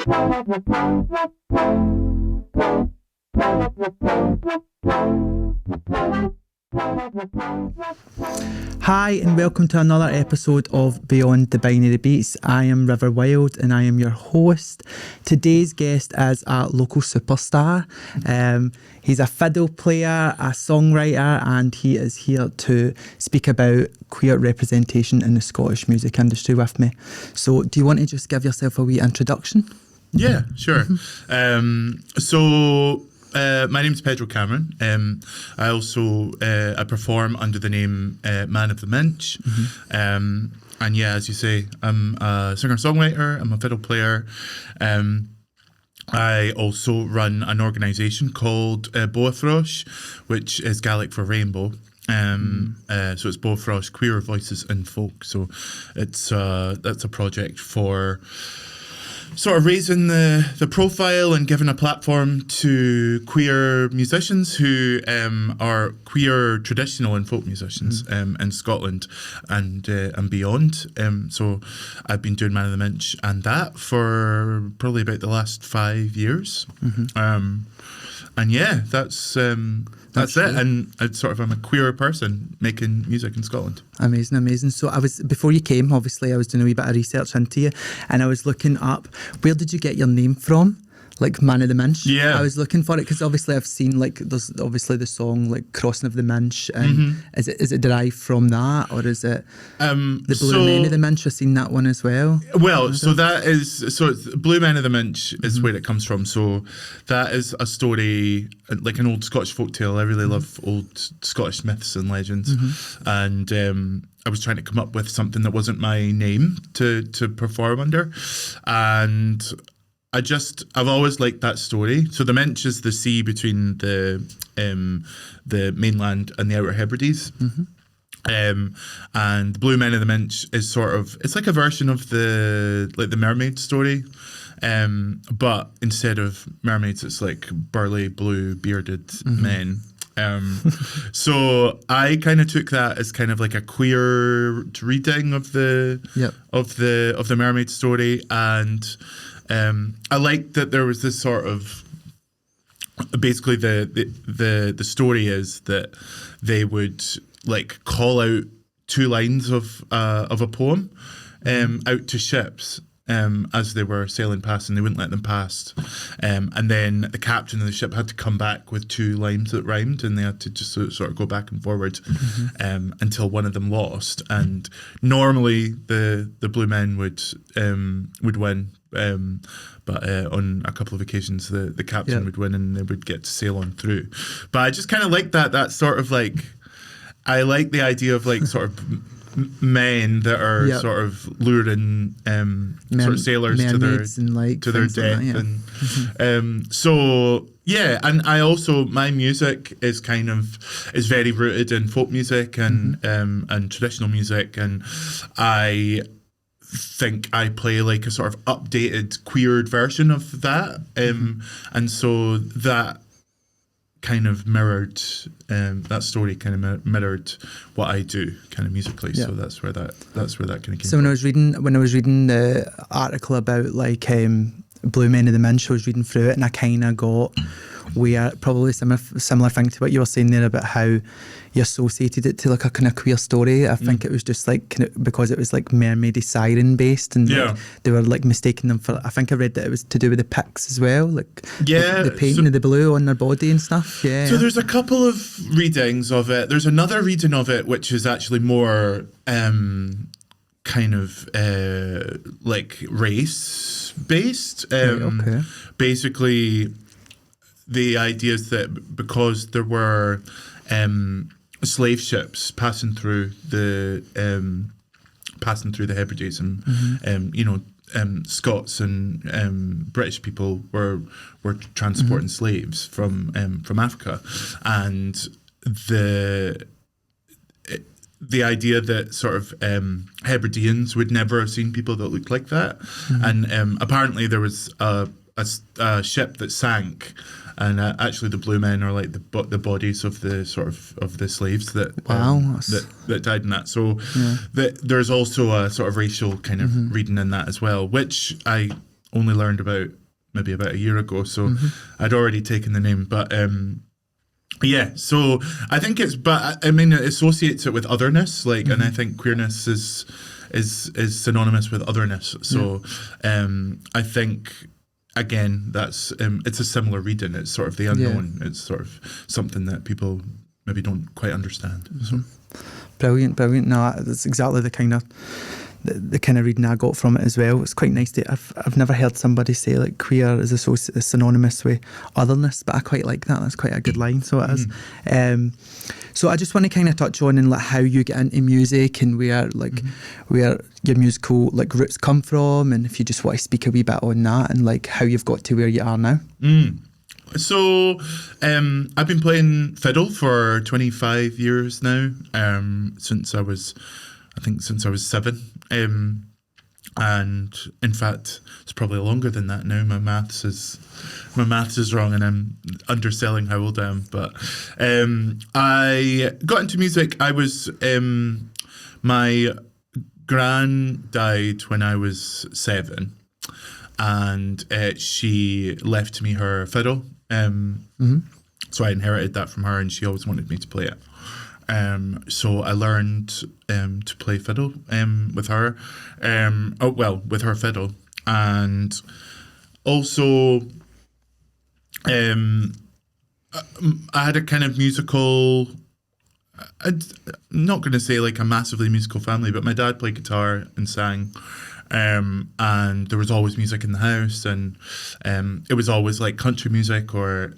Hi and welcome to another episode of Beyond the Binary Beats. I am River Wild and I am your host. Today's guest is a local superstar. He's a fiddle player, a songwriter, and he is here to speak about queer representation in the Scottish music industry with me. So do you want to just give yourself a wee introduction? Yeah, sure. My name's Pedro Cameron. I also I perform under the name Man of the Minch. And yeah, as you say, I'm a singer-songwriter, I'm a fiddle player. I also run an organisation called Boafrosh, which is Gaelic for rainbow. So it's Boafrosh, Queer Voices in Folk. So it's that's a project for sort of raising the profile and giving a platform to queer musicians who are queer traditional and folk musicians in Scotland and beyond. So I've been doing Man of the Minch and that for probably about the last 5 years. And yeah, that's it. And I'm a queer person making music in Scotland. Amazing. So before you came, obviously I was doing a wee bit of research into you and I was looking up, where did you get your name from? Like Man of the Minch. Yeah. I was looking for it because obviously I've seen there's obviously the song like Crossing of the Minch, and is it derived from that, or is it the Blue Men of the Minch? I've seen that one as well. Well, it's Blue Men of the Minch is where it comes from. So that is a story, like an old Scottish folktale. I really love old Scottish myths and legends, and I was trying to come up with something that wasn't my name to perform under, and I've always liked that story. So the Minch is the sea between the mainland and the Outer Hebrides. And the Blue Men of the Minch is it's like a version of the mermaid story. But instead of mermaids, it's like burly, blue, bearded men. So I kind of took that as kind of like a queer reading of the mermaid story, and I liked that there was this sort of, basically the story is that they would like call out 2 lines of a poem out to ships as they were sailing past, and they wouldn't let them past. And then the captain of the ship had to come back with 2 lines that rhymed, and they had to just sort of go back and forward until one of them lost. And normally the Blue Men would win. But on a couple of occasions the captain would win and they would get to sail on through. But I just kind of like that sort of like, I like the idea of like sort of men that are sort of luring sort of sailors to their death. So yeah, and I also, my music is very rooted in folk music and traditional music, and I think I play like a sort of updated, queered version of that, and so that kind of mirrored, that story kind of mirrored what I do kind of musically. So that's where that kind of came so from. When I was reading the article about like Blue Men of the Minch, I was reading through it and I kind of got probably similar thing to what you were saying there about how you associated it to like a kind of queer story. I think it was just like because it was like mermaidy siren based, and like, they were like mistaking them for, I think I read that it was to do with the Picts as well, like the painting of the blue on their body and stuff. So there's a couple of readings of it. There's another reading of it which is actually more kind of like race based. Basically the idea is that because there were slave ships passing through the Hebrides, and Scots and British people were transporting slaves from Africa, and the idea that sort of Hebrideans would never have seen people that looked like that, and apparently there was a ship that sank. And actually, the Blue Men are like the bodies of the sort of the slaves that that died in that. So there's also a sort of racial kind of reading in that as well, which I only learned maybe about a year ago, so I'd already taken the name. But yeah, so I think but I mean, it associates it with otherness, like, and I think queerness is synonymous with otherness. So I think, again, that's it's a similar reading. It's sort of the unknown. Yeah. It's sort of something that people maybe don't quite understand. So brilliant. No, that's exactly the kind of reading I got from it as well. It's quite nice to. I've never heard somebody say like queer is synonymous with otherness, but I quite like that. That's quite a good line. So it is. So I just want to kind of touch on and like how you get into music and where your musical like roots come from, and if you just want to speak a wee bit on that and like how you've got to where you are now. So I've been playing fiddle for 25 years now, since I was 7. And in fact, it's probably longer than that now. My maths is wrong, and I'm underselling how old I am. But I got into music. I was my gran died when I was 7, and she left me her fiddle. So I inherited that from her, and she always wanted me to play it. So I learned to play fiddle with her. With her fiddle. And also I had a kind of musical, I'm not going to say like a massively musical family, but my dad played guitar and sang. And there was always music in the house, and it was always like country music or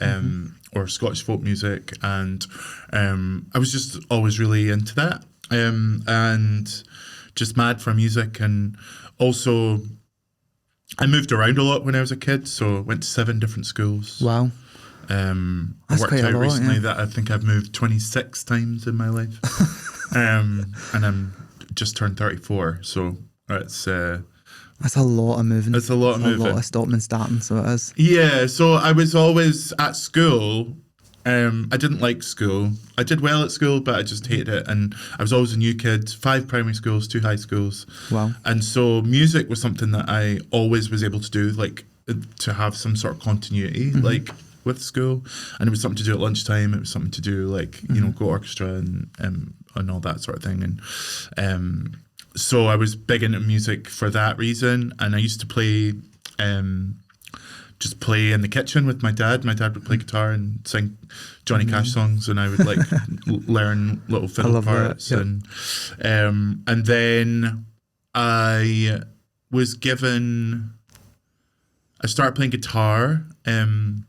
Scottish folk music, and I was just always really into that, and just mad for music. And also I moved around a lot when I was a kid, so I went to 7 different schools. Wow. I worked out recently that I think I've moved 26 times in my life. And I'm just turned 34, so that's a lot of moving. It's a lot of moving. A lot of stopping and starting, so it is. Yeah, so I was always at school. I didn't like school. I did well at school, but I just hated it. And I was always a new kid, 5 primary schools, 2 high schools. Wow. And so music was something that I always was able to do, like to have some sort of continuity, like with school. And it was something to do at lunchtime. It was something to do like, go orchestra and all that sort of thing. And so I was big into music for that reason, and I used to play, just play in the kitchen with my dad. My dad would play guitar and sing Johnny Cash songs, and I would like learn little fiddle parts. That, yep. And then I started playing guitar when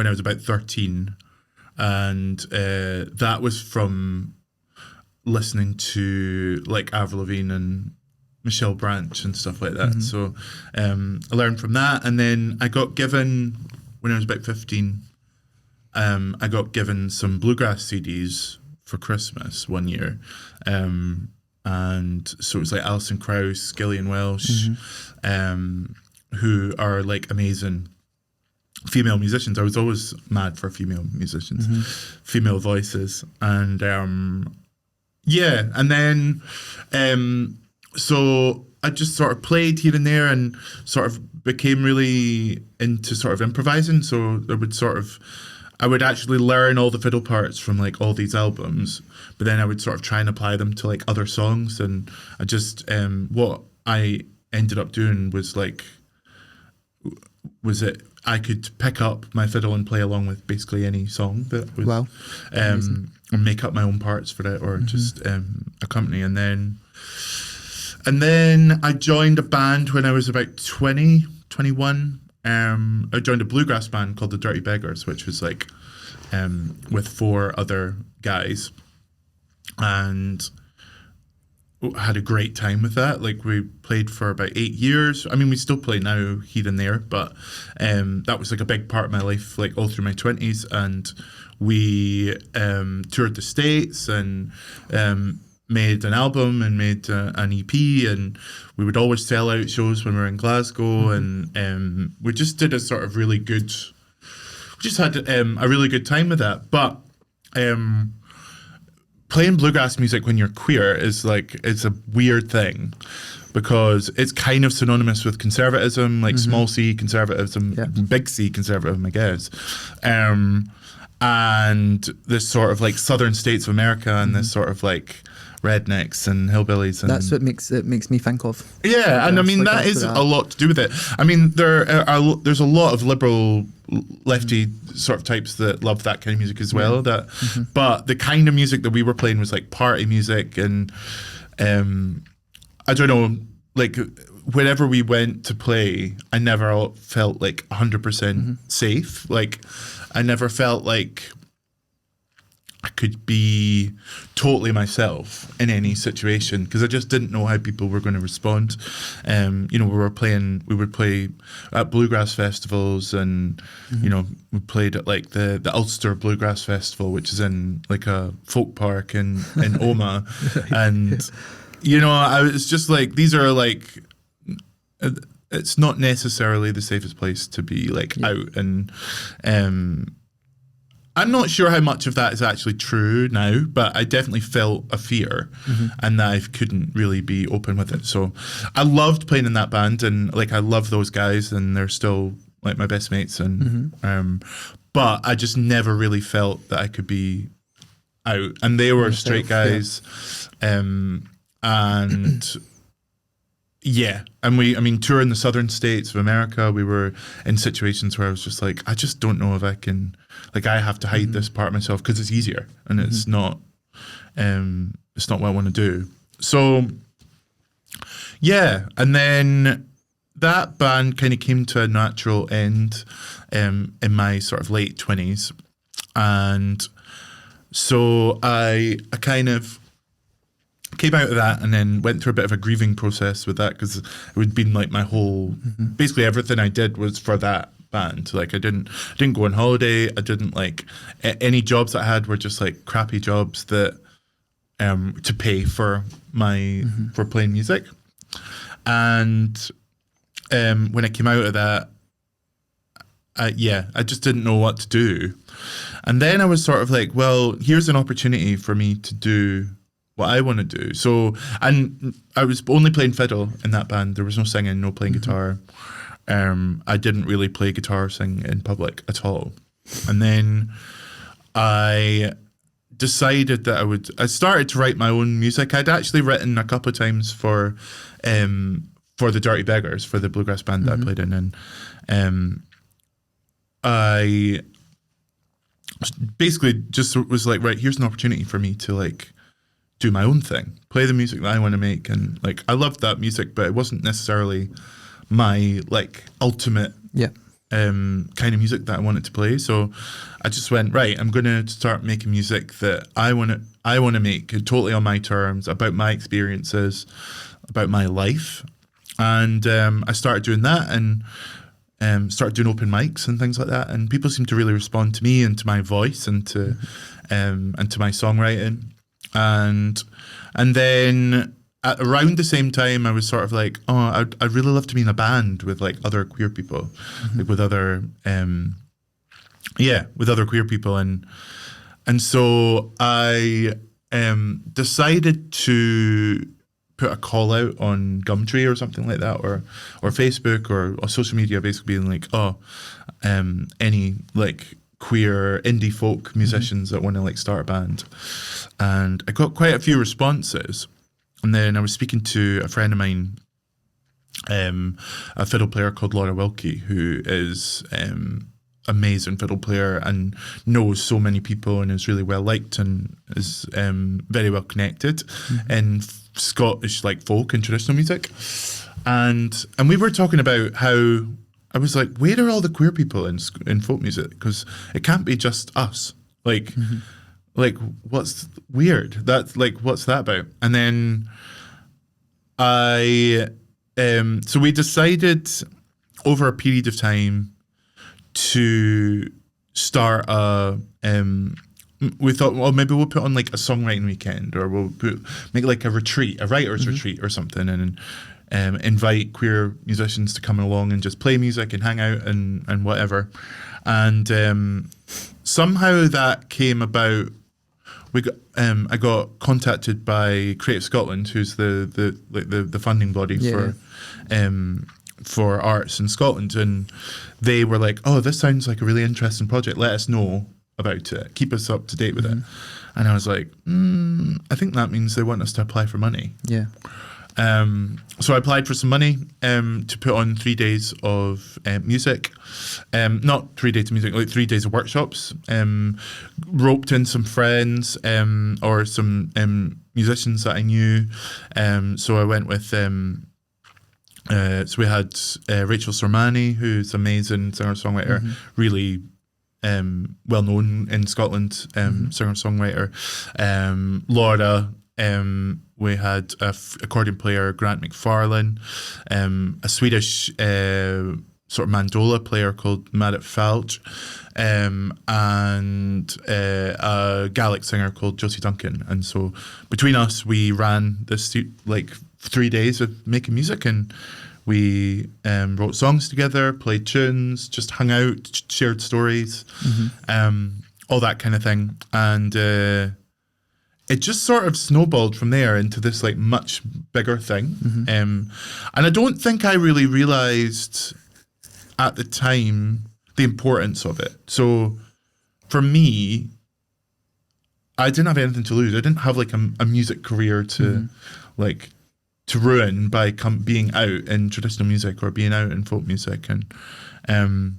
I was about 13, and that was from listening to like Avril Lavigne and Michelle Branch and stuff like that. So I learned from that, and then I got given, when I was about 15, I got given some bluegrass CDs for Christmas one year, and so it was like Alison Krauss, Gillian Welsh, who are like amazing female musicians. I was always mad for female musicians, female voices, and and then so I just sort of played here and there and sort of became really into sort of improvising. So I would actually learn all the fiddle parts from like all these albums, but then I would sort of try and apply them to like other songs. And I just, what I ended up doing was I could pick up my fiddle and play along with basically any song that was, and make up my own parts for it, or just accompany. And then I joined a band when I was about 20, 21. I joined a bluegrass band called the Dirty Beggars, which was like with 4 other guys, and I had a great time with that. Like, we played for about 8 years. I mean, we still play now here and there, but that was like a big part of my life, like all through my 20s. And we toured the States and made an album and made an EP, and we would always sell out shows when we were in Glasgow. And we just did a sort of really good, we just had a really good time with that. But playing bluegrass music when you're queer is like, it's a weird thing because it's kind of synonymous with conservatism, like small c conservatism, big C conservatism, I guess. And this sort of like southern states of America and this sort of like rednecks and hillbillies. And that's what makes me think of. Yeah, and I mean, like that is a lot to do with it. I mean, there's a lot of liberal lefty sort of types that love that kind of music as well. But the kind of music that we were playing was like party music, and I don't know, like whenever we went to play, I never felt like 100% safe. Like I never felt like I could be totally myself in any situation because I just didn't know how people were going to respond. You know, we would play at bluegrass festivals, and you know, we played at like the Ulster Bluegrass Festival, which is in like a folk park in Oma, and you know, I was just like, these are like, it's not necessarily the safest place to be like out, and I'm not sure how much of that is actually true now, but I definitely felt a fear and that I couldn't really be open with it. So I loved playing in that band, and like I love those guys, and they're still like my best mates, and but I just never really felt that I could be out, and they were straight guys. And yeah, and I mean, touring the southern states of America, we were in situations where I was just like, I just don't know if I can, like, I have to hide this part of myself because it's easier, and it's not what I want to do. So yeah, and then that band kind of came to a natural end in my sort of late 20s, and so I kind of came out of that and then went through a bit of a grieving process with that, because it had been like my whole, basically everything I did was for that band. Like I didn't go on holiday. I didn't like any jobs that I had were just like crappy jobs that to pay for my for playing music. And when I came out of that, I just didn't know what to do. And then I was sort of like, well, here's an opportunity for me to do what I want to do. So, and I was only playing fiddle in that band. There was no singing, no playing guitar. I didn't really play guitar or sing in public at all. And then I decided that I started to write my own music. I'd actually written a couple of times for the Dirty Beggars, for the bluegrass band that I played in. And I basically just was like, right, here's an opportunity for me to like do my own thing, play the music that I want to make. And like, I loved that music, but it wasn't necessarily my like ultimate kind of music that I wanted to play. So I just went, right, I'm going to start making music that I want to make totally on my terms, about my experiences, about my life. And I started doing that, and started doing open mics and things like that. And people seemed to really respond to me and to my voice and to my songwriting. And then at around the same time, I was sort of like, oh, I'd really love to be in a band with like other queer people, like with other queer people. And so I decided to put a call out on Gumtree or something like that, or Facebook or social media, basically being like, oh, any like queer indie folk musicians that want to like start a band. And I got quite a few responses. And then I was speaking to a friend of mine, a fiddle player called Laura Wilkie, who is amazing fiddle player and knows so many people and is really well liked and is very well connected in Scottish like folk and traditional music. And we were talking about how I was like, where are all the queer people in folk music? Because it can't be just us. Like, like what's weird? That's like, what's that about? And then so we decided over a period of time to start we thought, well, maybe we'll put on like a songwriting weekend, or we'll make like a retreat, a writer's retreat or something, and invite queer musicians to come along and just play music and hang out and whatever. And somehow that came about I got contacted by Creative Scotland, who's the funding body for arts in Scotland, and they were like, "Oh, this sounds like a really interesting project. Let us know about it. Keep us up to date with it." And I was like, I think that means they want us to apply for money. Yeah. So I applied for some money to put on 3 days of music. Not 3 days of music, like 3 days of workshops. Roped in some friends or some musicians that I knew. So I went with... so we had Rachel Sormani, who's amazing singer-songwriter, really well known in Scotland, singer-songwriter. Laura. We had accordion player Grant McFarlane, a Swedish sort of mandola player called Marit Falch, and a Gaelic singer called Josie Duncan. And so between us, we ran this like 3 days of making music, and we wrote songs together, played tunes, just hung out, shared stories, all that kind of thing. And it just sort of snowballed from there into this like much bigger thing. And I don't think I really realized at the time the importance of it. So for me, I didn't have anything to lose. I didn't have like a music career to like to ruin by being out in traditional music or being out in folk music. And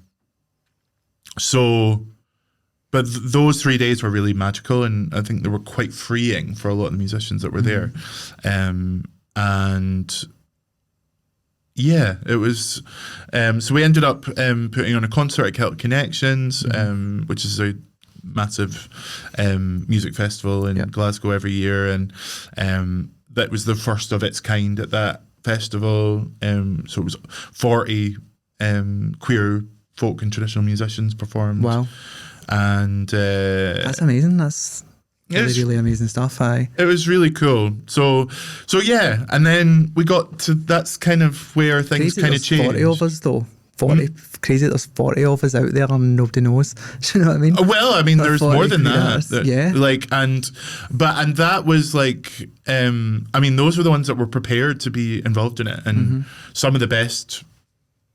so... But those 3 days were really magical, and I think they were quite freeing for a lot of the musicians that were there. And yeah, it was... so we ended up putting on a concert at Celtic Connections, which is a massive music festival in Glasgow every year. And that was the first of its kind at that festival. So it was 40 queer folk and traditional musicians performed. Wow. And that's amazing. That's really amazing stuff. It was really cool. So yeah, and then we got to, that's kind of where things kind of changed. 40 of us though. 40 crazy. There's 40 of us out there and nobody knows. Do you know what I mean? Well, I mean, there's more than that. Yeah. Like, and that was like, I mean, those were the ones that were prepared to be involved in it, and some of the best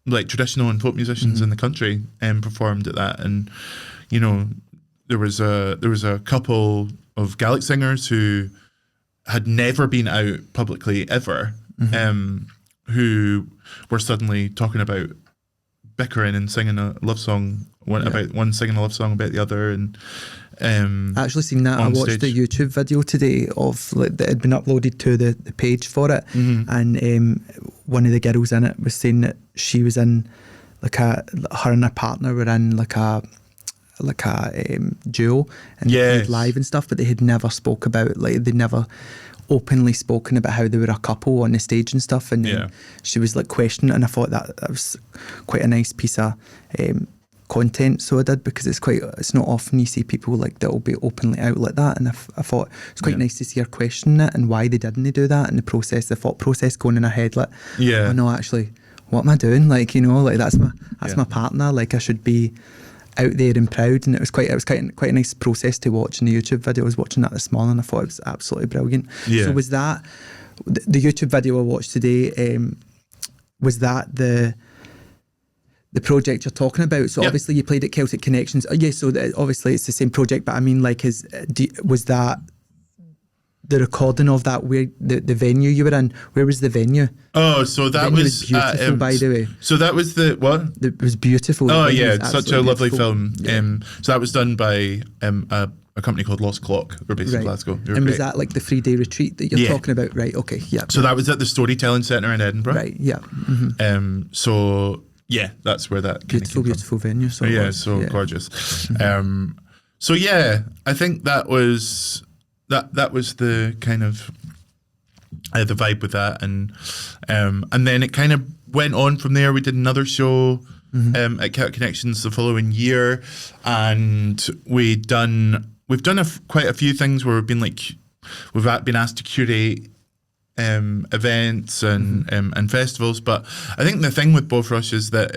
like traditional and folk musicians in the country performed at that. And you know, there was a couple of Gaelic singers who had never been out publicly ever, who were suddenly talking about bickering and singing a love song, about one singing a love song about the other. And I actually seen that. I watched the YouTube video today of like, that had been uploaded to the page for it, and one of the girls in it was saying that she was in like her and her partner were in like a duo and played live and stuff, but they had never spoke about, like they'd never openly spoken about how they were a couple on the stage and stuff. And then she was like questioning it, and I thought that was quite a nice piece of content. So I did, because it's not often you see people like that will be openly out like that, and I thought it's quite nice to see her questioning it and why they didn't do that, and the thought process going in her head like, oh no, actually, what am I doing? Like, you know, like that's my partner, like I should be out there and proud. And it was quite a nice process to watch in the YouTube video. I was watching that this morning. I thought it was absolutely brilliant. So was that the YouTube video I watched today? Was that the project you're talking about? So obviously you played at Celtic Connections. So obviously it's the same project, but I mean, like, was that the recording of that, where the venue you were in? Where was the venue? Oh, so that was beautiful, by the way. So that was the what? It was beautiful. Oh yeah, such a lovely film. So that was done by a company called Lost Clock. We're based in Glasgow. And was that like the 3-day retreat that you're talking about? Right. Okay. Yeah. So that was at the Storytelling Centre in Edinburgh. Right. Yeah. So yeah, that's where that beautiful venue. So gorgeous. So yeah, I think that was the kind of the vibe with that, and then it kind of went on from there. We did another show at Celtic Connections the following year, and we've done quite a few things where we've been asked to curate events and festivals. But I think the thing with Both Rush is that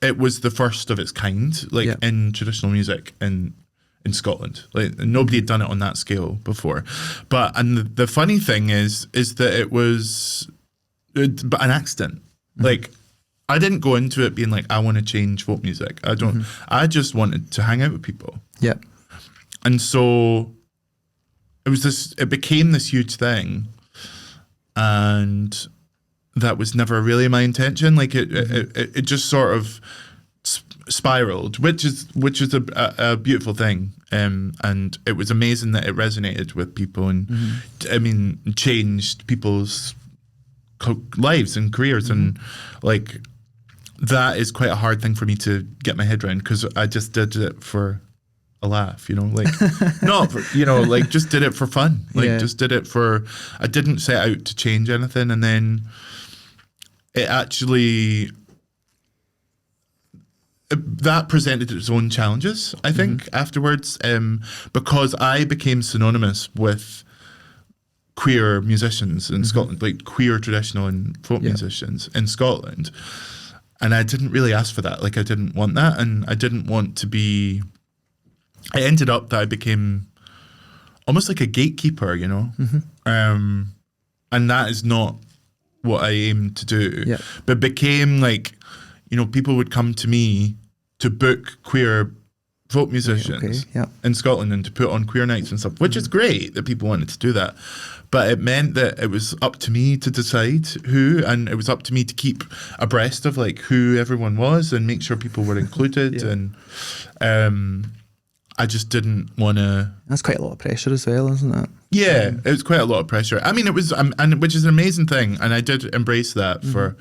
it was the first of its kind, in traditional music in in Scotland. Like nobody had done it on that scale before. But the funny thing is that it was an accident. Like I didn't go into it being like, I want to change folk music. I don't. I just wanted to hang out with people. Yeah. And so it became this huge thing, and that was never really my intention. Like it just sort of spiraled, which is a beautiful thing. And it was amazing that it resonated with people, and I mean, changed people's lives and careers, and like that is quite a hard thing for me to get my head around, because I just did it for a laugh, you know, like not for, you know, like just did it for fun, like just did it for, I didn't set out to change anything. And then it actually that presented its own challenges, I think, afterwards, because I became synonymous with queer musicians in Scotland, like queer traditional and folk musicians in Scotland. And I didn't really ask for that. Like I didn't want that, and I didn't want to be, I ended up that I became almost like a gatekeeper, you know? And that is not what I aimed to do. Yeah. But became like, you know, people would come to me to book queer folk musicians in Scotland and to put on queer nights and stuff, which is great that people wanted to do that. But it meant that it was up to me to decide who, and it was up to me to keep abreast of like who everyone was and make sure people were included. And I just didn't want to. That's quite a lot of pressure as well, isn't it? Yeah, it was quite a lot of pressure. I mean, it was, and which is an amazing thing, and I did embrace that for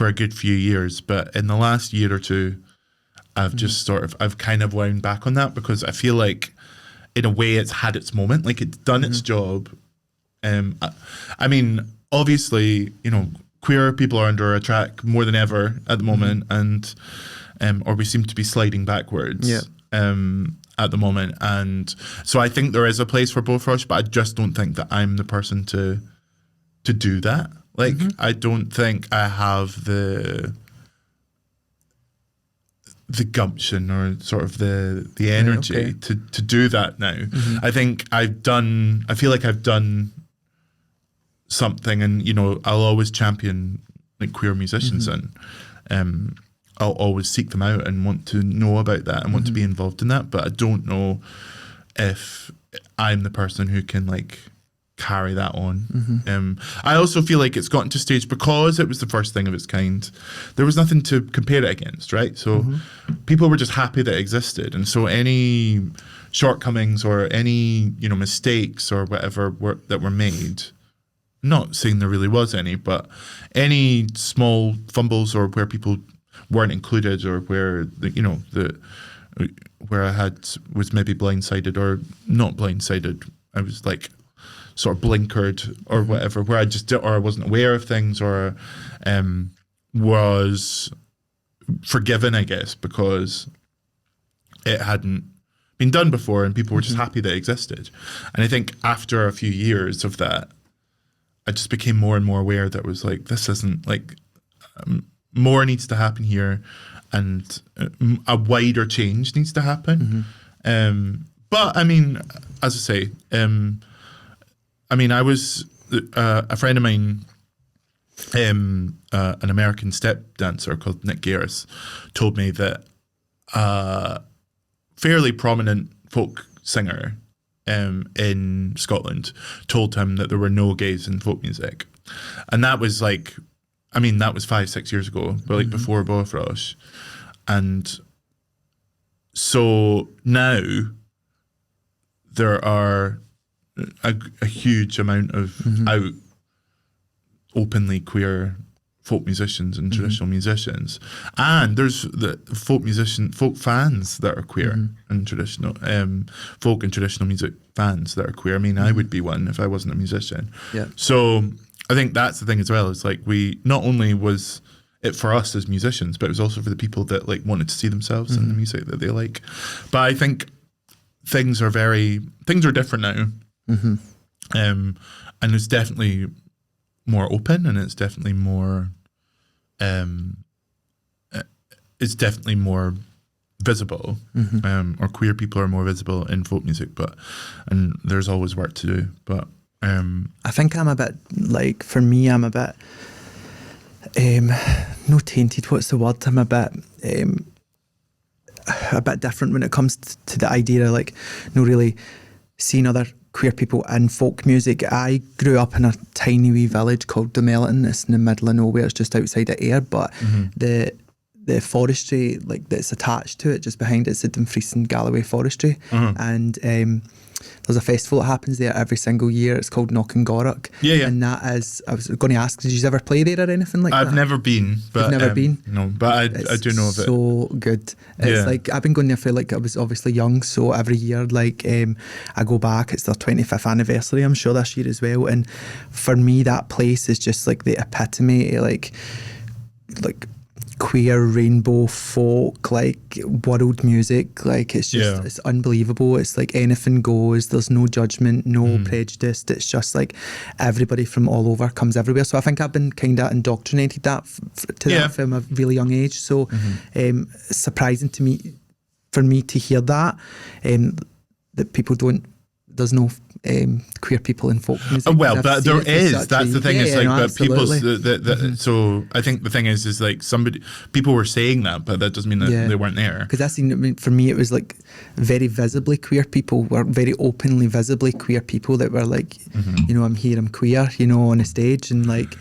a good few years. But in the last year or two, I've just I've kind of wound back on that, because I feel like, in a way, it's had its moment. Like it's done its job. I mean, obviously, you know, queer people are under attack more than ever at the moment, and or we seem to be sliding backwards. At the moment, and so I think there is a place for Bofrost, but I just don't think that I'm the person to do that. Like I don't think I have the gumption or sort of the energy to do that now. I think I feel like I've done something, and you know, I'll always champion like queer musicians, and I'll always seek them out and want to know about that and want to be involved in that. But I don't know if I'm the person who can like carry that on. I also feel like it's gotten to a stage, because it was the first thing of its kind, there was nothing to compare it against, right? So people were just happy that it existed. And so any shortcomings or any, you know, mistakes or whatever that were made, not saying there really was any, but any small fumbles or where people weren't included, or where where I was maybe blindsided or not blindsided, I was like sort of blinkered or whatever, where I wasn't aware of things, or was forgiven, I guess, because it hadn't been done before and people were just happy that it existed. And I think after a few years of that, I just became more and more aware that it was like, this isn't like, more needs to happen here, and a wider change needs to happen. But I mean, as I say, I mean, I was a friend of mine, an American step dancer called Nick Garris, told me that a fairly prominent folk singer in Scotland told him that there were no gays in folk music, and that was like, I mean, that was 5-6 years ago, but like before Bofrost. And so now there are a huge amount of out openly queer folk musicians and traditional musicians. And there's the folk fans that are queer and traditional, folk and traditional music fans that are queer. I mean, I would be one if I wasn't a musician. Yeah. So I think that's the thing as well. It's like, we not only was it for us as musicians, but it was also for the people that like wanted to see themselves in the music that they like. But I think things are different now, and it's definitely more open, and it's definitely more visible, or queer people are more visible in folk music, and there's always work to do. But I think I'm a bit like, for me, I'm a bit no tainted. What's the word? I'm a bit different when it comes to the idea of like no really seeing other queer people in folk music. I grew up in a tiny wee village called Dunmelliton. It's in the middle of nowhere. It's just outside of Ayr, but the forestry like that's attached to it, just behind it, is the Dumfries and Galloway Forestry, and there's a festival that happens there every single year. It's called Knockengorrock. Yeah. And that is, I was going to ask, did you ever play there or anything like that? I've never been, but you've never been? No, but I do know of it. So good. It's like, I've been going there for like, I was obviously young, so every year like I go back. It's their 25th anniversary, I'm sure, this year as well. And for me, that place is just like the epitome of like queer rainbow folk, like world music. Like it's just it's unbelievable. It's like anything goes. There's no judgment, no prejudice. It's just like everybody from all over comes everywhere. So I think I've been kind of indoctrinated that that from a really young age. So it's surprising to me, for me to hear that people don't. There's no queer people in folk music. Well, but there is. That's the thing. It's like, but absolutely. people's. So I think the thing is like people were saying that, but that doesn't mean that they weren't there. Because I seen, for me, it was like very visibly queer people, were very openly, visibly queer people that were like, you know, I'm here, I'm queer, you know, on a stage, and like.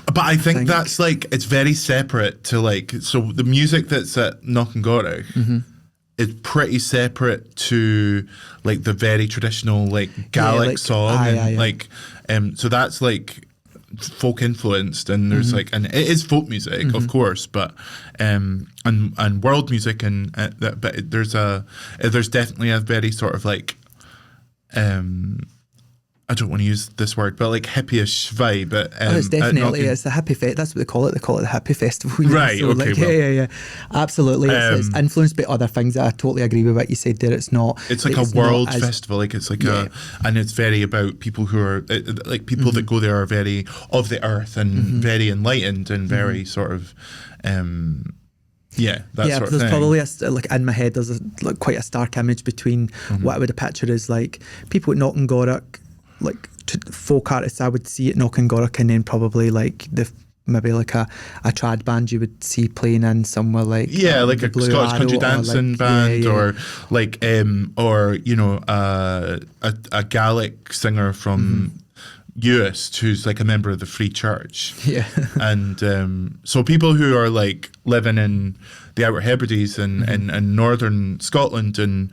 But I think that's like, it's very separate to like, so the music that's at Knockengorrock is pretty separate to like the very traditional like Gaelic song, and like so that's like folk influenced, and there's like, and it is folk music of course, but and world music, and but there's definitely a very sort of like I don't want to use this word, but like hippie-ish vibe. It's definitely, it's the hippie fest. That's what they call it. They call it the hippie festival. Right, so okay. Like, yeah. Absolutely. It's influenced by other things. I totally agree with what you said there. It's not. It's like a world festival. Like it's like and it's very about people who are, like people that go there are very of the earth and very enlightened and very sort of, that sort of there's thing. probably like in my head, there's like quite a stark image between what I would picture is like people at Knockengorrock, like folk artists I would see at Knockengorrock, and then probably like maybe like a trad band you would see playing in somewhere like like a Scottish country dancing band, or like or you know a Gaelic singer from Uist who's like a member of the Free Church, and so people who are like living in the Outer Hebrides and northern Scotland and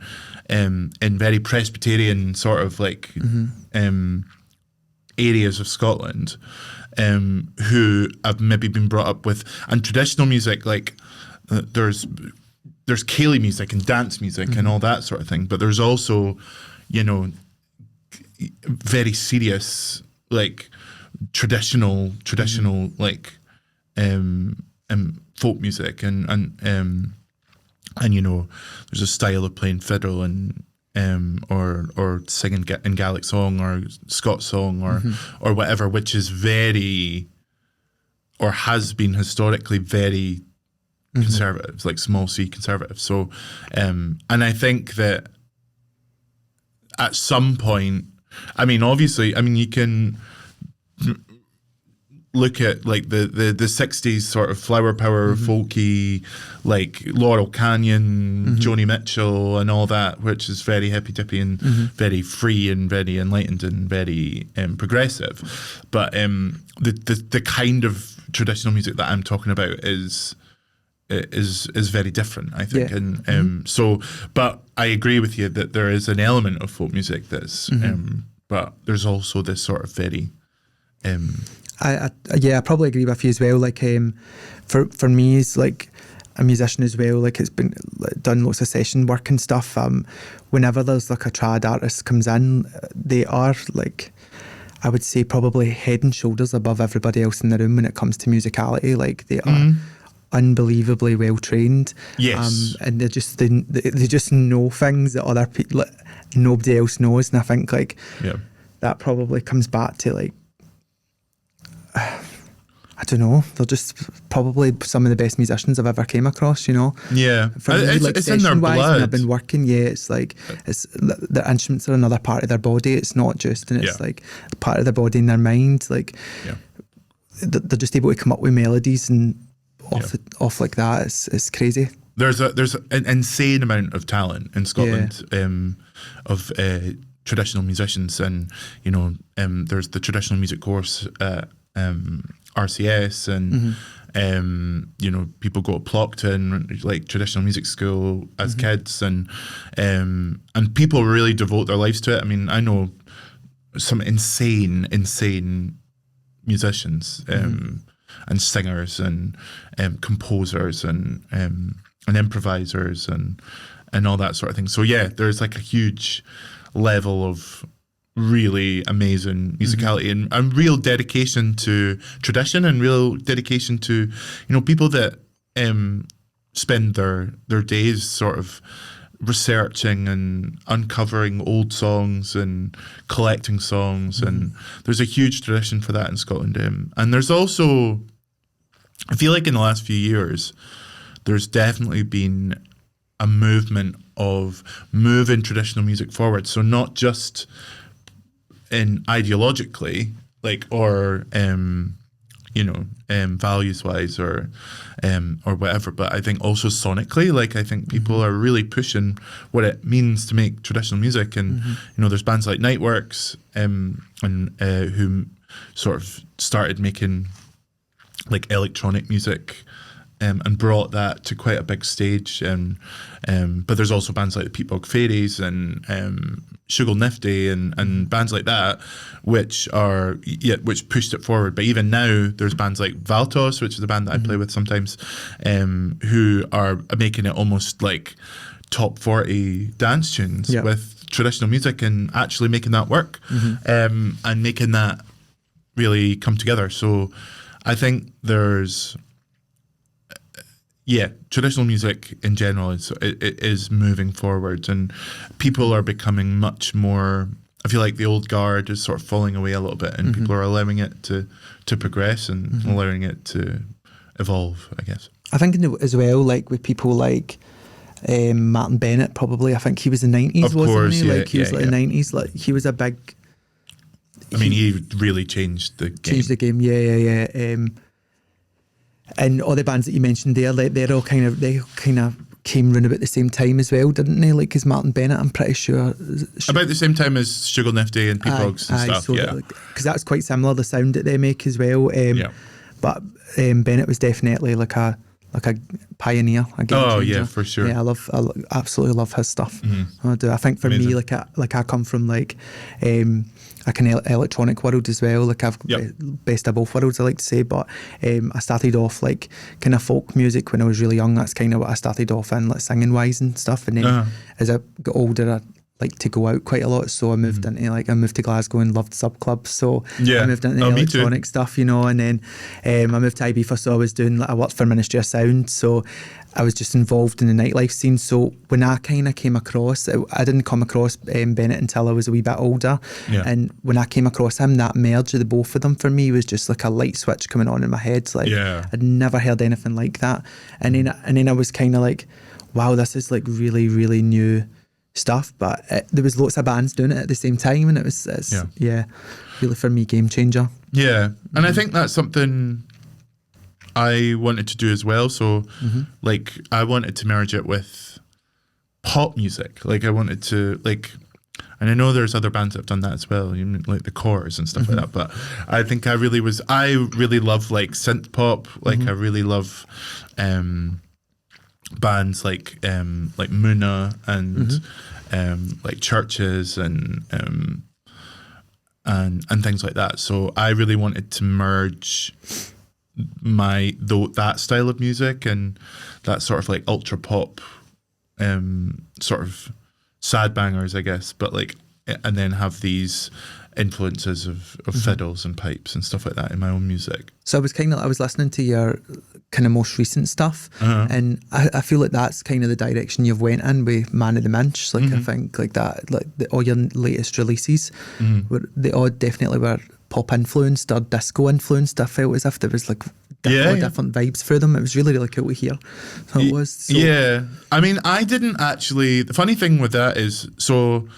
in very Presbyterian sort of like areas of Scotland, who have maybe been brought up with, and traditional music, like there's ceilidh music and dance music and all that sort of thing, but there's also, you know, very serious like traditional like folk music and you know, there's a style of playing fiddle and or singing in Gaelic song or Scots song or whatever, which is very, or has been historically very conservative, like small c conservative. So and I think that at some point, I mean, obviously, I mean, you can look at like the 60s sort of flower power folky, like Laurel Canyon, Joni Mitchell and all that, which is very hippy dippy and very free and very enlightened and very progressive. But the kind of traditional music that I'm talking about is very different, I think. And so, but I agree with you that there is an element of folk music that's but there's also this sort of very I probably agree with you as well. Like for me, as like a musician as well, like it's been done lots of session work and stuff. Whenever there's like a trad artist comes in, they are like, I would say probably head and shoulders above everybody else in the room when it comes to musicality. Like they are unbelievably well trained. Yes. And they just know things that other people, like, nobody else knows. And I think like that probably comes back to like, I don't know, they're just probably some of the best musicians I've ever came across, you know. Yeah, For me, like it's in their session-wise, when blood. I've been working, it's like their instruments are another part of their body. It's not just, and it's like part of their body and their mind. Like they're just able to come up with melodies and off like that. It's crazy. There's an insane amount of talent in Scotland of traditional musicians, and you know, there's the traditional music course at RCS, and you know, people go to Plockton, like traditional music school as kids, and people really devote their lives to it. I mean, I know some insane musicians and singers and composers and improvisers and all that sort of thing. So yeah, there's like a huge level of really amazing musicality and real dedication to tradition and real dedication to, you know, people that spend their days sort of researching and uncovering old songs and collecting songs, and there's a huge tradition for that in Scotland. And there's also, I feel like in the last few years, there's definitely been a movement of moving traditional music forward. So not just in ideologically, like, or you know, values wise or whatever, but I think also sonically, like I think people are really pushing what it means to make traditional music, and you know, there's bands like Nightworks and who sort of started making like electronic music and brought that to quite a big stage, but there's also bands like the Peatbog Fairies and Sugar Nifty and bands like that, which pushed it forward. But even now, there's bands like Valtos, which is a band that I play with sometimes, who are making it almost like top 40 dance tunes with traditional music and actually making that work, and making that really come together. So I think there's traditional music in general is moving forward, and people are becoming much more. I feel like the old guard is sort of falling away a little bit, and people are allowing it to progress and allowing it to evolve, I guess. I think as well, like with people like Martin Bennett, probably. I think he was the 90s, wasn't he? Like he was like the 90s. Like he was a big. I mean, he really changed the game. Changed the game, yeah. And all the bands that you mentioned there, like they kind of came round about the same time as well, didn't they? Like, because Martin Bennett, I'm pretty sure about the same time as Sugar Nifty and Peatbogs and stuff. So because that's quite similar, the sound that they make as well. But Bennett was definitely like a pioneer. A game changer. Yeah, for sure. Yeah, I absolutely love his stuff. I do. I think for me, like I come from like a kind of electronic world as well. Like I've best of both worlds, I like to say. But I started off like kind of folk music when I was really young. That's kind of what I started off in, like singing wise and stuff. And then as I got older, I like to go out quite a lot, so I moved into I moved to Glasgow and loved sub clubs, so I moved into electronic stuff, you know. And then I moved to Ibiza, so I worked for Ministry of Sound, so I was just involved in the nightlife scene. So when I kind of came across, I didn't come across Bennett until I was a wee bit older, and when I came across him, that merge of the both of them for me was just like a light switch coming on in my head. Like I'd never heard anything like that, and then I was kind of like, wow, this is like really, really new stuff. But there was lots of bands doing it at the same time, and it's really for me game changer. And I think that's something I wanted to do as well. So like I wanted to merge it with pop music. Like I wanted to and I know there's other bands that have done that as well, like the Corrs and stuff like that. But I think I really love like synth pop. Like I really love bands like Muna and like Churches and things like that. So I really wanted to merge that style of music and that sort of like ultra pop sort of sad bangers, I guess, but like, and then have these influences of fiddles and pipes and stuff like that in my own music. So I was listening to your kind of most recent stuff, and I feel like that's kind of the direction you've went in with Man of the Minch. Like I think like that, like all your latest releases, they all definitely were pop influenced or disco influenced. I felt as if there was like different vibes for them. It was really, really cool to hear. So it was. So. Yeah. I mean, I didn't actually, the funny thing with that is, so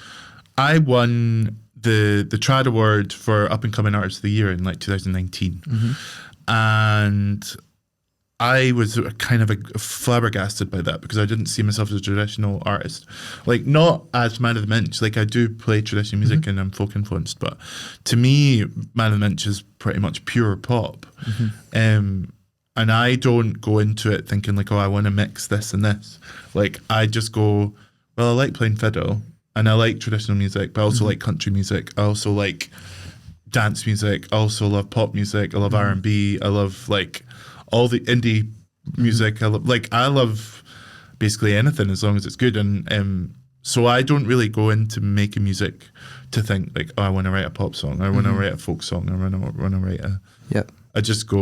I won the Trad Award for Up and Coming Artist of the Year in like 2019. And I was kind of flabbergasted by that because I didn't see myself as a traditional artist. Like, not as Man of the Minch. Like, I do play traditional music and I'm folk influenced, but to me, Man of the Minch is pretty much pure pop. And I don't go into it thinking like, oh, I want to mix this and this. Like, I just go, well, I like playing fiddle and I like traditional music, but I also like country music. I also like dance music. I also love pop music. I love R&B. I love like all the indie music. I love basically anything as long as it's good. And so I don't really go into making music to think like, oh, I want to write a pop song. I want to write a folk song. I want to write a. Yep. I just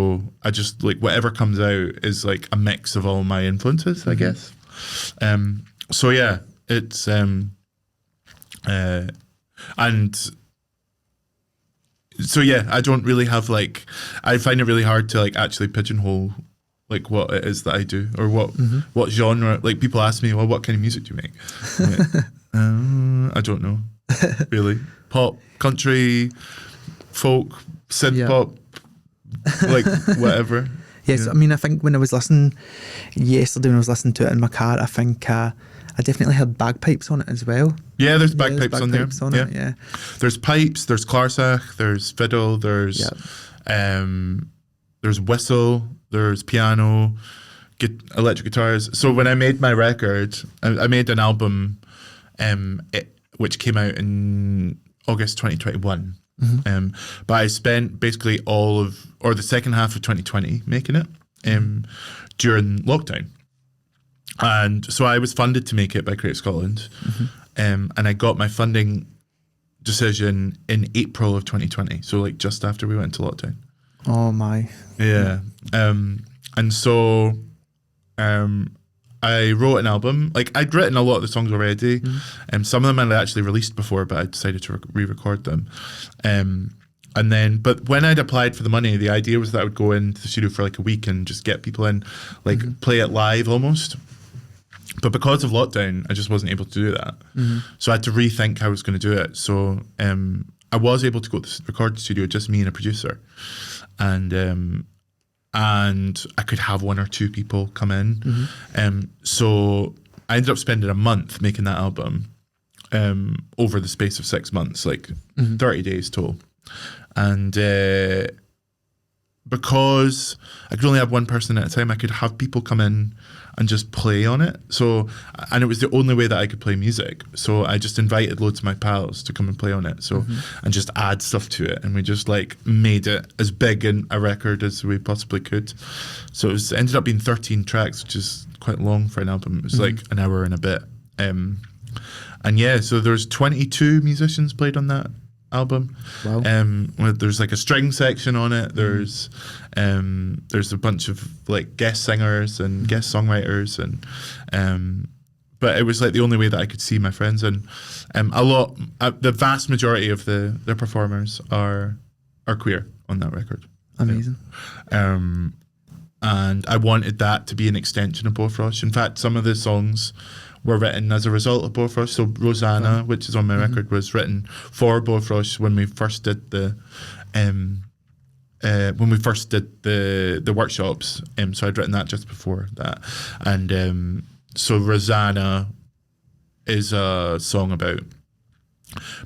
like whatever comes out is like a mix of all my influences, I guess. So yeah, it's and so yeah, I don't really have like, I find it really hard to like actually pigeonhole like what it is that I do or what genre. Like people ask me, well, what kind of music do you make? I'm like, I don't know, really. Pop, country, folk, synth pop, like whatever. Yes, I mean, I think when I was listening yesterday, when I was listening to it in my car, I think I definitely heard bagpipes on it as well. Yeah, there's bagpipes on there. Yeah. There's pipes, there's clarsach, there's fiddle, there's whistle, there's piano, electric guitars. So when I made my record, I made an album which came out in August 2021. But I spent basically the second half of 2020 making it during lockdown. And so I was funded to make it by Creative Scotland. And I got my funding decision in April of 2020. So like just after we went into lockdown. Oh my. Yeah. And so I wrote an album. Like I'd written a lot of the songs already. Some of them I'd actually released before, but I decided to re-record them. But when I'd applied for the money, the idea was that I would go into the studio for like a week and just get people in, like play it live almost. But because of lockdown, I just wasn't able to do that. So I had to rethink how I was going to do it. So I was able to go to the recording studio, just me and a producer. And I could have one or two people come in. So I ended up spending a month making that album over the space of 6 months, like 30 days total. And because I could only have one person at a time, I could have people come in and just play on it. So, and it was the only way that I could play music. So I just invited loads of my pals to come and play on it. So, and just add stuff to it. And we just like made it as big a record as we possibly could. So it ended up being 13 tracks, which is quite long for an album. It was like an hour and a bit. And yeah, so there's 22 musicians played on that album. Wow. There's like a string section on it. There's a bunch of like guest singers and guest songwriters and but it was like the only way that I could see my friends, and the vast majority of the performers are queer on that record. Amazing. And I wanted that to be an extension of Bofrost. In fact, some of the songs were written as a result of Bofrost. So Rosanna, which is on my record, was written for Bofrost when we first did the workshops. So I'd written that just before that, and so Rosanna is a song about.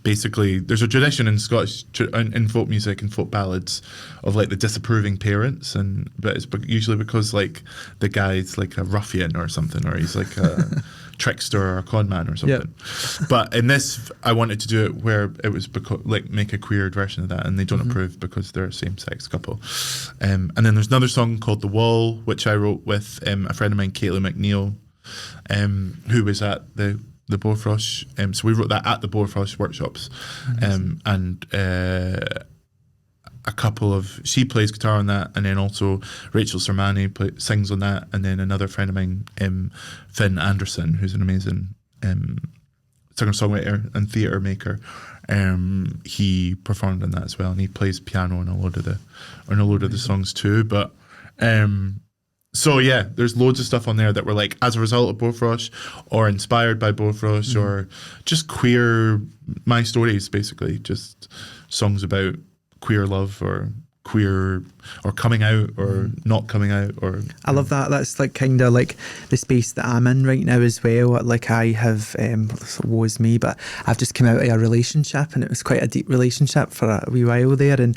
Basically, there's a tradition in Scottish in folk music and folk ballads of like the disapproving parents, but it's usually because like the guy's like a ruffian or something, or he's like a trickster or a con man or something. Yep. But in this, I wanted to do it where it was like make a queer version of that, and they don't approve because they're a same-sex couple. And then there's another song called "The Wall," which I wrote with a friend of mine, Caitlin McNeil, who was at the Bofrost. So we wrote that at the Bofrost workshops. And a couple of, she plays guitar on that, and then also Rachel Sermani sings on that, and then another friend of mine, Finn Anderson, who's an amazing singer-songwriter and theatre maker. He performed in that as well, and he plays piano on a load of the songs too. But so yeah, there's loads of stuff on there that were like as a result of Bofrost or inspired by Bofrost or just queer my stories, basically just songs about queer love or queer or coming out or not coming out. Or I love that. That's like kind of like the space that I'm in right now as well. Like I have woe is me, but I've just come out of a relationship, and it was quite a deep relationship for a wee while there, and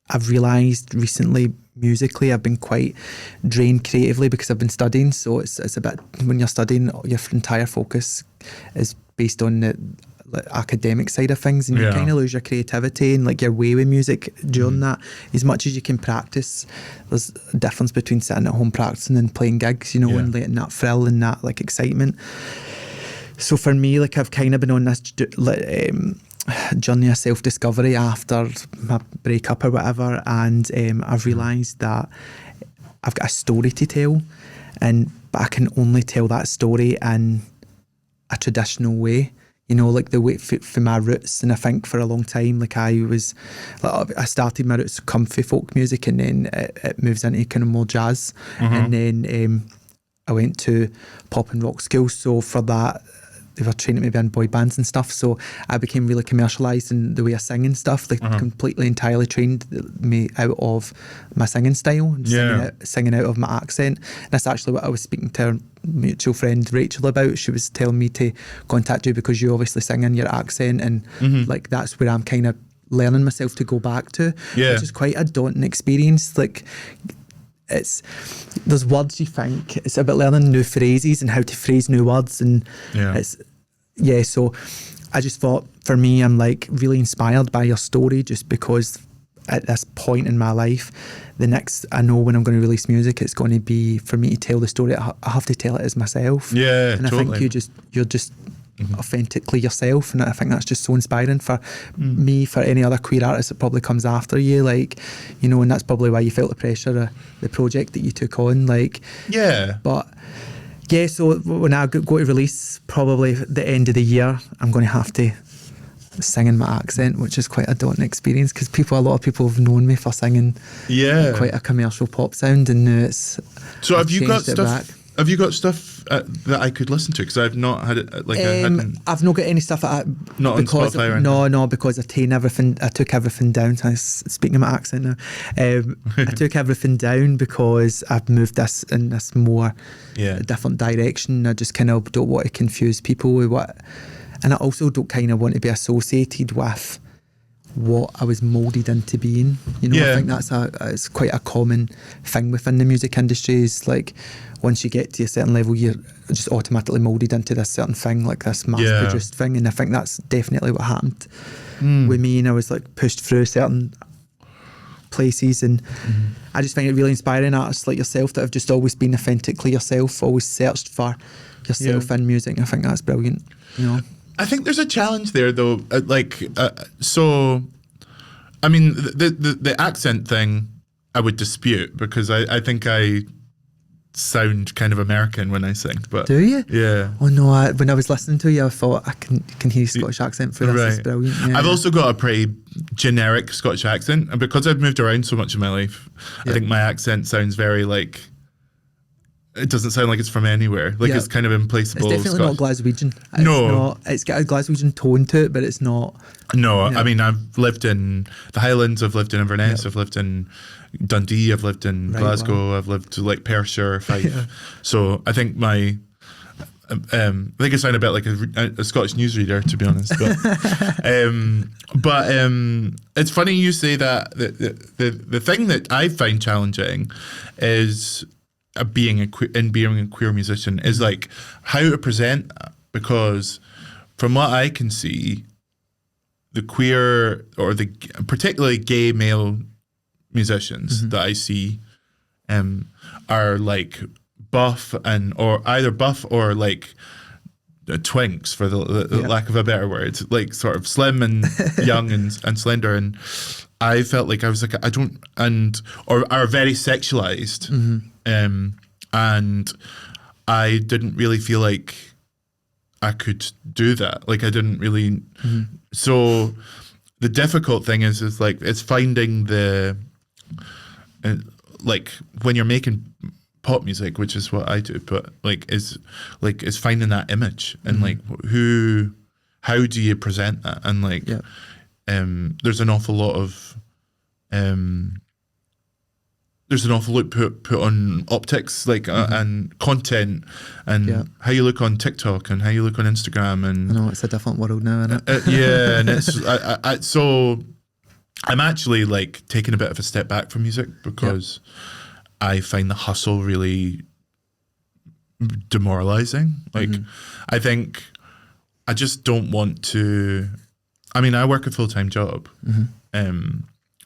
I've realised recently musically I've been quite drained creatively because I've been studying. So it's a bit, when you're studying, your entire focus is based on the academic side of things, and you kind of lose your creativity and like your way with music during that. As much as you can practice, there's a difference between sitting at home practicing and playing gigs, you know, and letting that thrill and that like excitement. So for me, like I've kind of been on this journey of self-discovery after my breakup or whatever, and I've realised that I've got a story to tell, but I can only tell that story in a traditional way, you know, like the way for my roots. And I think for a long time, like I started my roots comfy folk music, and then it moves into kind of more jazz, and then I went to pop and rock school. So for that, they were training me in boy bands and stuff, so I became really commercialised in the way I sing and stuff. They completely entirely trained me out of my singing style and singing out of my accent. And that's actually what I was speaking to our mutual friend Rachel about. She was telling me to contact you because you obviously sing in your accent, and like that's where I'm kind of learning myself to go back to, which is quite a daunting experience. Like there's words you think, it's about learning new phrases and how to phrase new words, and so I just thought, for me, I'm like really inspired by your story, just because at this point in my life, I know when I'm going to release music, it's going to be for me to tell the story. I have to tell it as myself. And totally. I think you're just authentically yourself, and I think that's just so inspiring for me, for any other queer artist that probably comes after you, like, you know. And that's probably why you felt the pressure of the project that you took on, like, but so when I go to release, probably the end of the year, I'm going to have to sing in my accent, which is quite a daunting experience, because a lot of people have known me for singing quite a commercial pop sound, and now it's so have you got stuff that I could listen to? Because I've not had it. I've not got any stuff not on Spotify. No, because I took everything down. I was speaking in my accent now. I took everything down because I've moved this in this more different direction. I just kind of don't want to confuse people with what, and I also don't kind of want to be associated with what I was moulded into being, you know. I think it's quite a common thing within the music industry, is like once you get to a certain level, you're just automatically moulded into this certain thing, like this mass-produced thing. And I think that's definitely what happened with me, and I was like pushed through certain places, and I just find it really inspiring, artists like yourself that have just always been authentically yourself, always searched for yourself in music. I think that's brilliant, you know. I think there's a challenge there, though. So, I mean, the accent thing I would dispute, because I think I sound kind of American when I sing. But do you? Yeah. Oh no! When I was listening to you, I thought I can hear Scottish accent through this. It's brilliant. Yeah. I've also got a pretty generic Scottish accent, and because I've moved around so much in my life, I think my accent sounds very like. It doesn't sound like it's from anywhere. Like it's kind of implaceable. It's definitely not Glaswegian. It's got a Glaswegian tone to it, but it's not. No, I mean, I've lived in the Highlands, I've lived in Inverness, I've lived in Dundee, I've lived in Glasgow, I've lived to like Perthshire, Fife. So I think I think I sound a bit like a Scottish newsreader, to be honest. But it's funny you say that. The thing that I find challenging is being a queer musician is like how to present that, because from what I can see, the queer or the particularly gay male musicians that I see are like buff or either buff or like twinks, for the lack of a better word, like sort of slim and young and slender, and I felt like I was like or are very sexualized. And I didn't really feel like I could do that. Like I didn't really. So the difficult thing is like it's finding the like when you're making pop music, which is what I do, but is finding that image and like how do you present that, and like there's an awful lot of put on optics, like and content, and how you look on TikTok and how you look on Instagram, and I know it's a different world now, isn't it? yeah, and it's so I'm actually like taking a bit of a step back from music because I find the hustle really demoralizing. Like I think I just don't want to. I mean, I work a full-time job.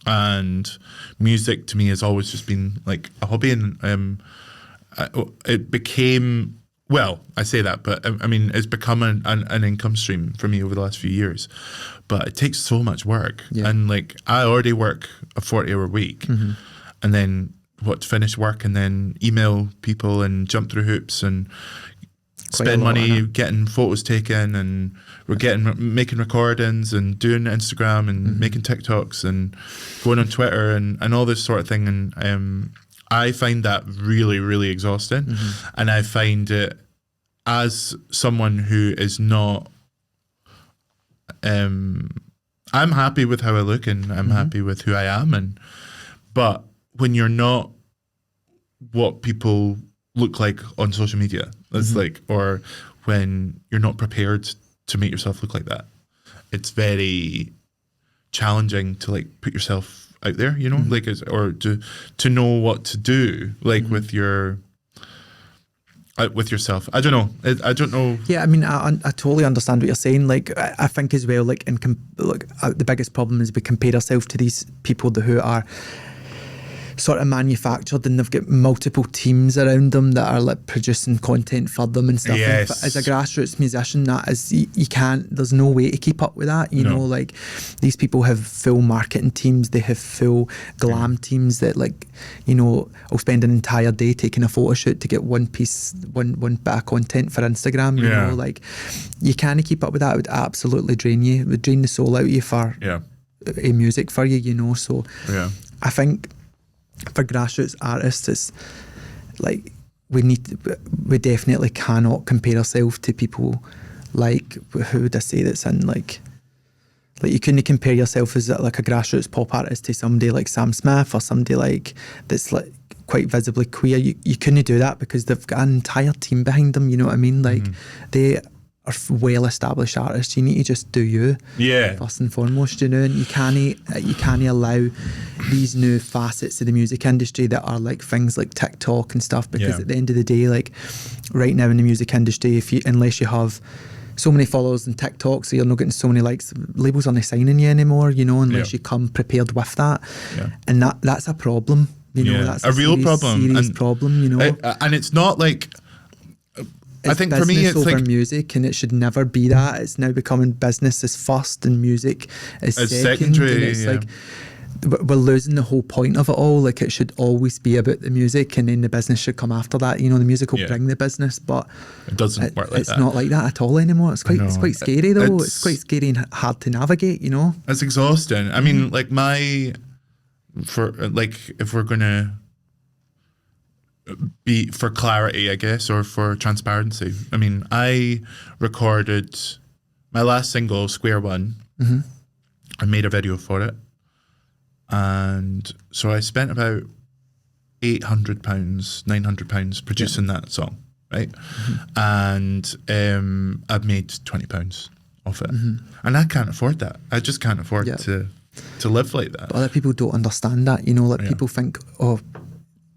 And music to me has always just been like a hobby, and it became, well, I say that, but I mean, it's become an income stream for me over the last few years, but it takes so much work. And like, I already work a 40-hour week, and then finish work and then email people and jump through hoops and spend money getting photos taken, and we're making recordings and doing Instagram and making TikToks and going on Twitter and all this sort of thing. And I find that really, really exhausting. And I find it, as someone who is not, I'm happy with how I look and I'm happy with who I am. But when you're not what people look like on social media, it's like, or when you're not prepared to make yourself look like that, it's very challenging to like put yourself out there, you know, like, or to know what to do, like with yourself. I don't know. I don't know. Yeah, I mean, I totally understand what you're saying. Like, I think as well, like, the biggest problem is we compare ourselves to these people who are sort of manufactured, and they've got multiple teams around them that are like producing content for them and stuff. Yes. And as a grassroots musician, that is, you can't, there's no way to keep up with that, you know. Like, these people have full marketing teams, they have full glam teams that, like, you know, will spend an entire day taking a photo shoot to get one bit of content for Instagram, you know. Like, you can't keep up with that. It would absolutely drain you. It would drain the soul out of you for music for you, you know. So I think for grassroots artists, it's like we definitely cannot compare ourselves to people like, who would I say that's in like you couldn't compare yourself as like a grassroots pop artist to somebody like Sam Smith or somebody like that's like quite visibly queer. You couldn't do that because they've got an entire team behind them, you know what I mean? Like they are well-established artists. You need to just do you, first and foremost, you know. And you can't allow these new facets of the music industry that are like things like TikTok and stuff, because at the end of the day, like right now in the music industry, unless you have so many followers on TikTok, so you're not getting so many likes, labels aren't signing you anymore, you know, unless you come prepared with that. And that's a problem, you know. That's a real serious problem, you know. And it's not like, I think for me, it's over like music, and it should never be that. It's now becoming business is first and music is secondary. And it's like we're losing the whole point of it all. Like, it should always be about the music, and then the business should come after that. You know, the music will bring the business, but it doesn't work like that. It's not like that at all anymore. It's quite scary though. It's quite scary and hard to navigate, you know. It's exhausting. I mean, like if we're gonna be for clarity, I guess, or for transparency. I mean, I recorded my last single, Square One. I made a video for it, and so I spent about £800, £900 producing that song, right? And I've made £20 off it, and I can't afford that. I just can't afford to live like that. But other people don't understand that, you know. Like, people think, oh,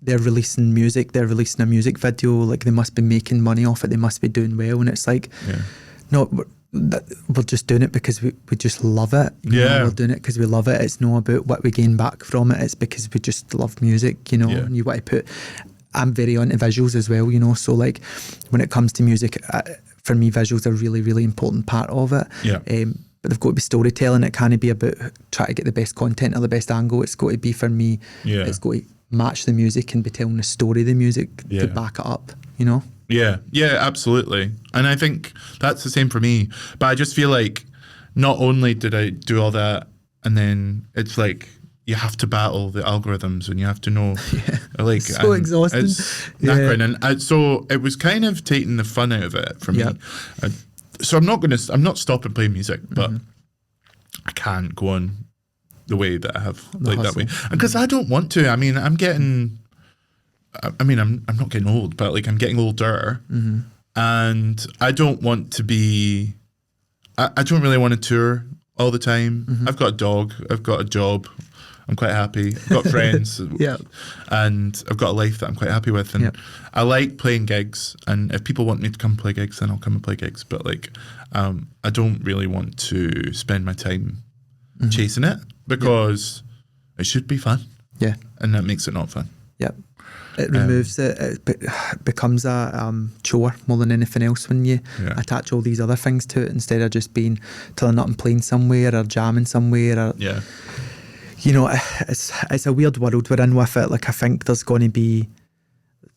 they're releasing music, they're releasing a music video, like they must be making money off it, they must be doing well. And it's like, no, we're just doing it because we just love it. You know, we're doing it because we love it. It's not about what we gain back from it. It's because we just love music, you know. And you want to put, I'm very onto visuals as well, you know. So like when it comes to music, for me, visuals are a really, really important part of it. But they've got to be storytelling. It can't be about trying to get the best content or the best angle. It's got to be, for me, it's got to match the music and be telling the story of the music to back it up, you know. Yeah, absolutely. And I think that's the same for me. But I just feel like not only did I do all that, and then it's like you have to battle the algorithms and you have to know, like, so exhausting. It's knackering. And so it was kind of taking the fun out of it for me. So I'm not stopping playing music, but I can't go on the way that I have, like that way, because I don't want to. I mean, I'm not getting old, but like I'm getting older, and I don't want to be. I don't really want to tour all the time. I've got a dog. I've got a job. I'm quite happy. I've got friends. And I've got a life that I'm quite happy with. And I like playing gigs. And if people want me to come play gigs, then I'll come and play gigs. But like, I don't really want to spend my time chasing it, because it should be fun. Yeah. And that makes it not fun. Yep. It removes it becomes a chore more than anything else when you attach all these other things to it, instead of just being turning up and playing somewhere or jamming somewhere. Or, you know, it's a weird world we're in with it. Like, I think there's going to be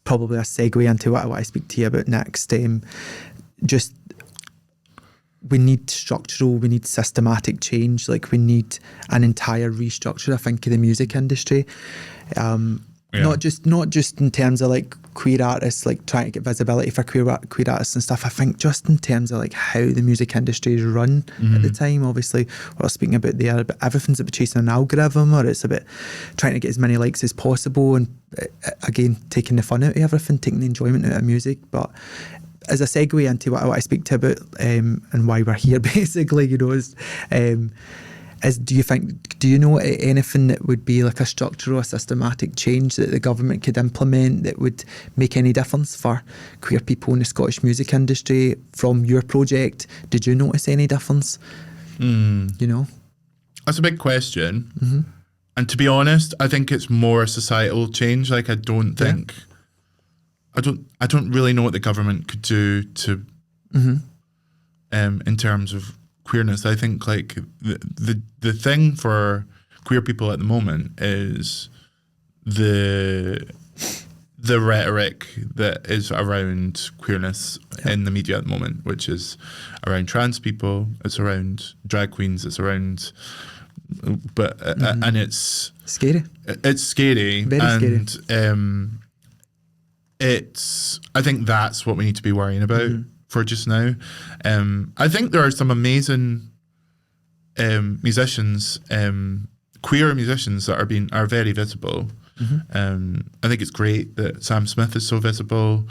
probably a segue into what I speak to you about next. Just, we need we need systematic change. Like, we need an entire restructure, I think, of the music industry. Not just in terms of like queer artists, like trying to get visibility for queer artists and stuff. I think just in terms of like how the music industry is run at the time. Obviously, what I was speaking about there, but everything's about chasing an algorithm, or it's about trying to get as many likes as possible, and again, taking the fun out of everything, taking the enjoyment out of music. But as a segue into what I speak to about and why we're here, basically, you know, do you know anything that would be like a structural or systematic change that the government could implement that would make any difference for queer people in the Scottish music industry from your project? Did you notice any difference? You know? That's a big question. And to be honest, I think it's more a societal change. Like, I don't really know what the government could do to in terms of queerness. I think like the thing for queer people at the moment is the rhetoric that is around queerness in the media at the moment, which is around trans people, it's around drag queens, it's around, but and it's scary. It's scary, very scary. I think that's what we need to be worrying about for just now. I think there are some amazing musicians, queer musicians that are very visible. I think it's great that Sam Smith is so visible.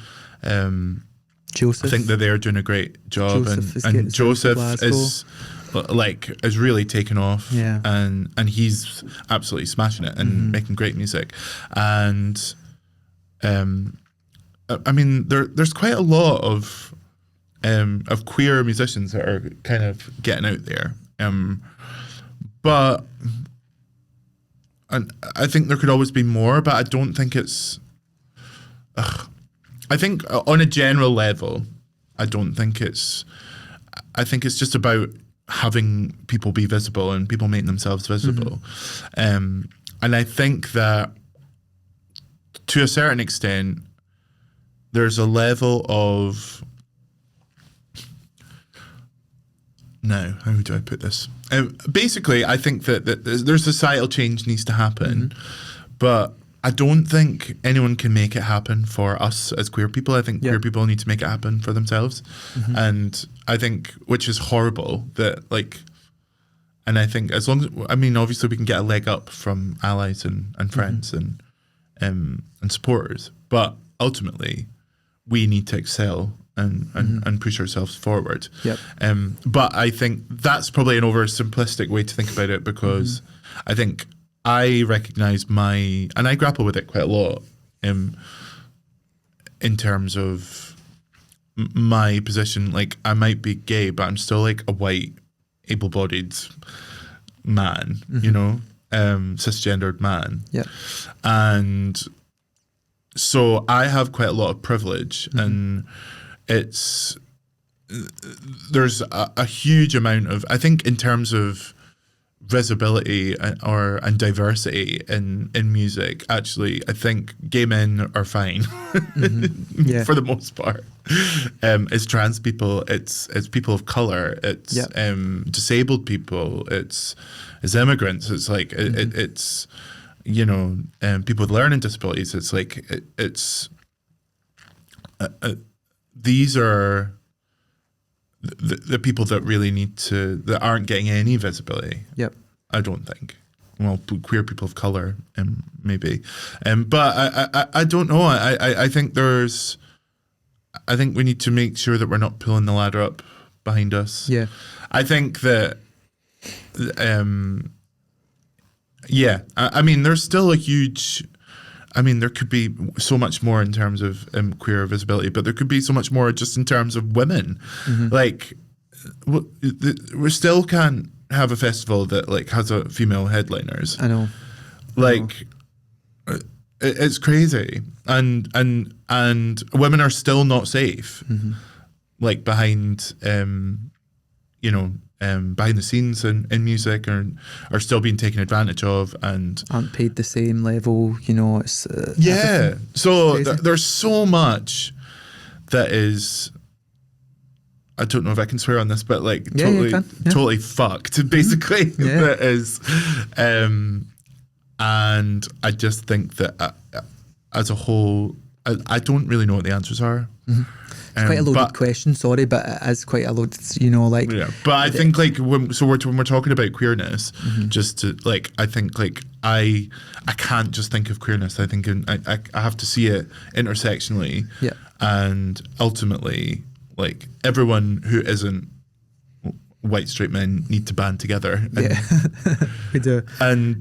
Joseph. I think that they're doing a great job, and Joseph is really taken off, and he's absolutely smashing it and making great music. And I mean, there's quite a lot of queer musicians that are kind of getting out there. But I think there could always be more, but I don't think it's... I think on a general level, I think it's just about having people be visible and people making themselves visible. And I think that to a certain extent, there's a level of... No, how do I put this? Basically, I think that there's societal change needs to happen, but I don't think anyone can make it happen for us as queer people. I think queer people need to make it happen for themselves. And I think, which is horrible, that like, and I think as long as, I mean, obviously we can get a leg up from allies and friends and supporters, but ultimately we need to excel and push ourselves forward. But I think that's probably an oversimplistic way to think about it, because I think I recognise and I grapple with it quite a lot in terms of my position. Like, I might be gay, but I'm still like a white, able-bodied man, you know, cisgendered man. And so I have quite a lot of privilege, and there's a huge amount of, I think in terms of visibility and diversity in music. Actually, I think gay men are fine for the most part. It's trans people, it's people of color, it's disabled people, it's immigrants, it's like it's people with learning disabilities. It's like it's these are the people that really that aren't getting any visibility. Yep. I don't think. Well, queer people of color, maybe, but I don't know. I think I think we need to make sure that we're not pulling the ladder up behind us. Yeah. I think that, I mean, there's still a huge. I mean, there could be so much more in terms of queer visibility, but there could be so much more just in terms of women. Like, we still can't have a festival that like has a female headliners. I know. Like, it's crazy, and women are still not safe. Like behind, behind the scenes in music are still being taken advantage of and aren't paid the same level, it's so there's so much that is, I don't know if I can swear on this, but like totally fucked basically. That is and I just think that as a whole I don't really know what the answers are. It's quite a loaded question, sorry, but it is quite a loaded, But I think like when we're talking about queerness, just to like, I think like I can't just think of queerness. I think I have to see it intersectionally, and ultimately, like everyone who isn't white straight men need to band together. We do, and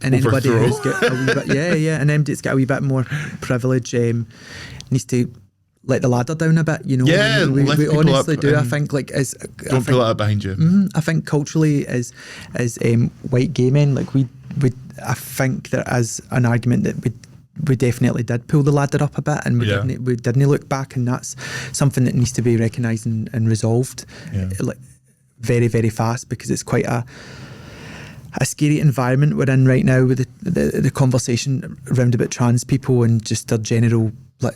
anybody who's got a wee bit, and anybody that's got a wee bit more privilege needs to let the ladder down a bit, we honestly do. I think like don't pull it up behind you. I think culturally as white gay men, like we I think there is an argument that we definitely did pull the ladder up a bit, and we didn't look back, and that's something that needs to be recognised and resolved like very, very fast, because it's quite a scary environment we're in right now with the conversation around about trans people and just their general like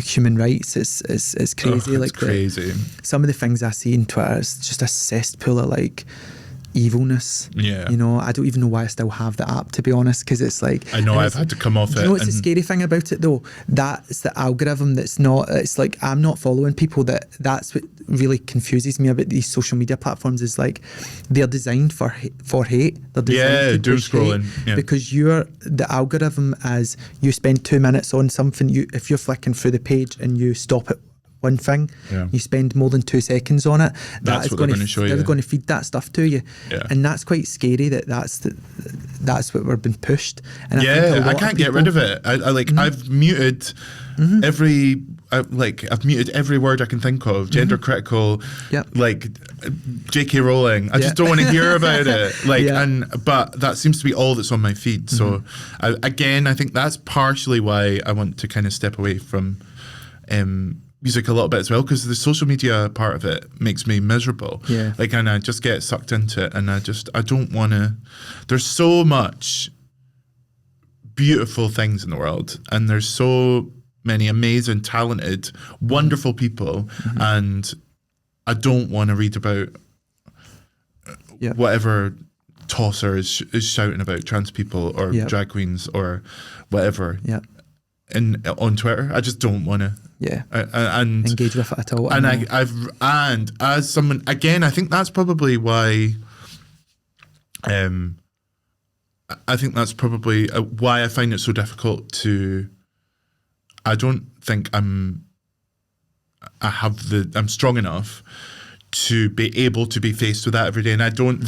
human rights. It's crazy. It's crazy. Some of the things I see on Twitter is just a cesspool of like evilness. I don't even know why I still have the app, to be honest, because it's like, I know I've had to come off it. You know what's the scary thing about it though? That's the algorithm that's not, it's like I'm not following people that's what really confuses me about these social media platforms, is like they're designed for hate. They're designed to doom push scrolling. Hate, because the algorithm as you spend 2 minutes on something, if you're flicking through the page and you stop at one thing, you spend more than 2 seconds on it, that's what they're going to show you. They're going to feed that stuff to you, and that's quite scary. That's what we're being pushed. And I can't get rid of it. I like I've muted every I've muted every word I can think of, gender critical, like J.K. Rowling. I just don't want to hear about it. But that seems to be all that's on my feed. So I think that's partially why I want to kind of step away from music a little bit as well, because the social media part of it makes me miserable. And I just get sucked into it, and I don't want to. There's so much beautiful things in the world, and there's so many amazing, talented, wonderful people, and I don't want to read about whatever tosser is shouting about trans people or drag queens or whatever on Twitter. I just don't want to. And engage with it at all. And as someone, again, I think that's probably why. I think that's probably why I find it so difficult to. I don't think I'm strong enough to be able to be faced with that every day, and I don't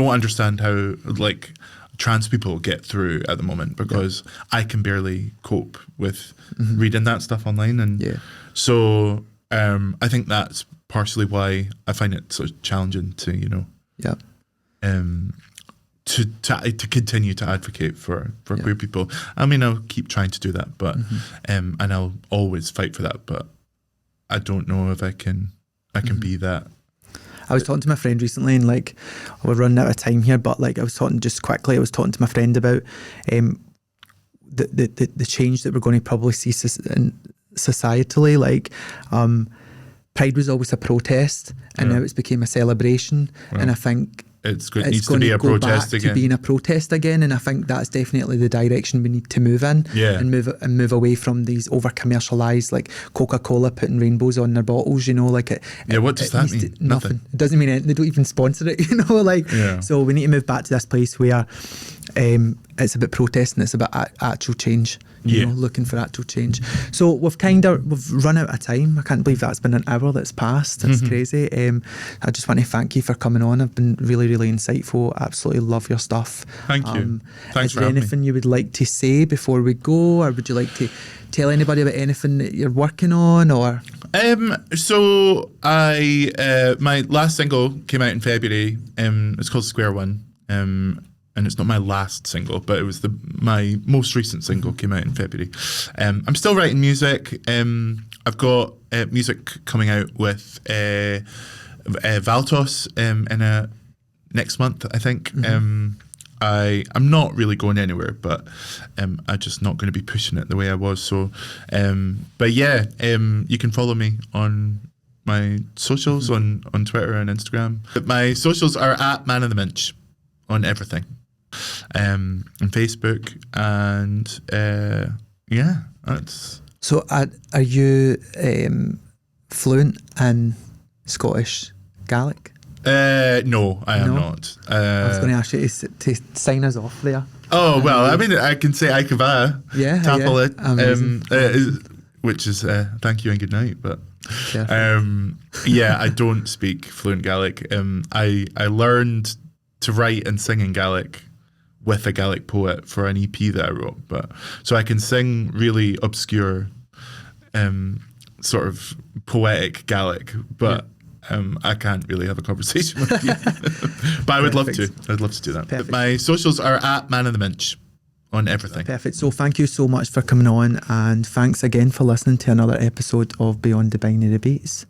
understand how like trans people get through at the moment, because I can barely cope with reading that stuff online, and so I think that's partially why I find it so challenging to to continue to advocate for queer people. I mean, I'll keep trying to do that, but and I'll always fight for that, but I don't know if I can be that. I was talking to my friend recently, and like we're running out of time here, but like I was talking to my friend about the change that we're going to probably see societally. Like Pride was always a protest, and now it's became a celebration, and I think it needs to be a protest again. To being a protest again, and I think that's definitely the direction we need to move in. And move away from these over commercialized, like Coca-Cola putting rainbows on their bottles. You know, like it. What does that mean? Nothing. It doesn't mean anything. They don't even sponsor it. You know, like. So we need to move back to this place where it's about protest and it's about actual change. You know, looking for actual change. So we've run out of time. I can't believe that's been an hour that's passed. It's crazy. I just want to thank you for coming on. I've been really, really insightful. Absolutely love your stuff. Thank you. Thanks for having me. Is there anything you would like to say before we go, or would you like to tell anybody about anything that you're working on, or? So my last single came out in February. It's called Square One. And it's not my last single, but it was my most recent single came out in February. I'm still writing music. I've got music coming out with Valtos next month, I think. I'm not really going anywhere, but I'm just not going to be pushing it the way I was. So, but yeah, you can follow me on my socials on Twitter and Instagram. But my socials are at Man of the Minch on everything. On Facebook, and that's. So are you fluent in Scottish Gaelic? No, I am not. I was going to ask you to sign us off there. Oh well, I mean, I can say Aikava, Tapal, which is thank you and good night, but. I don't speak fluent Gaelic. I learned to write and sing in Gaelic with a Gaelic poet for an EP that I wrote, but so I can sing really obscure, sort of poetic Gaelic, but I can't really have a conversation with you. But I would love to. I'd love to do that. But my socials are at Man of the Minch on everything. Perfect. So thank you so much for coming on, and thanks again for listening to another episode of Beyond the Binary Beats.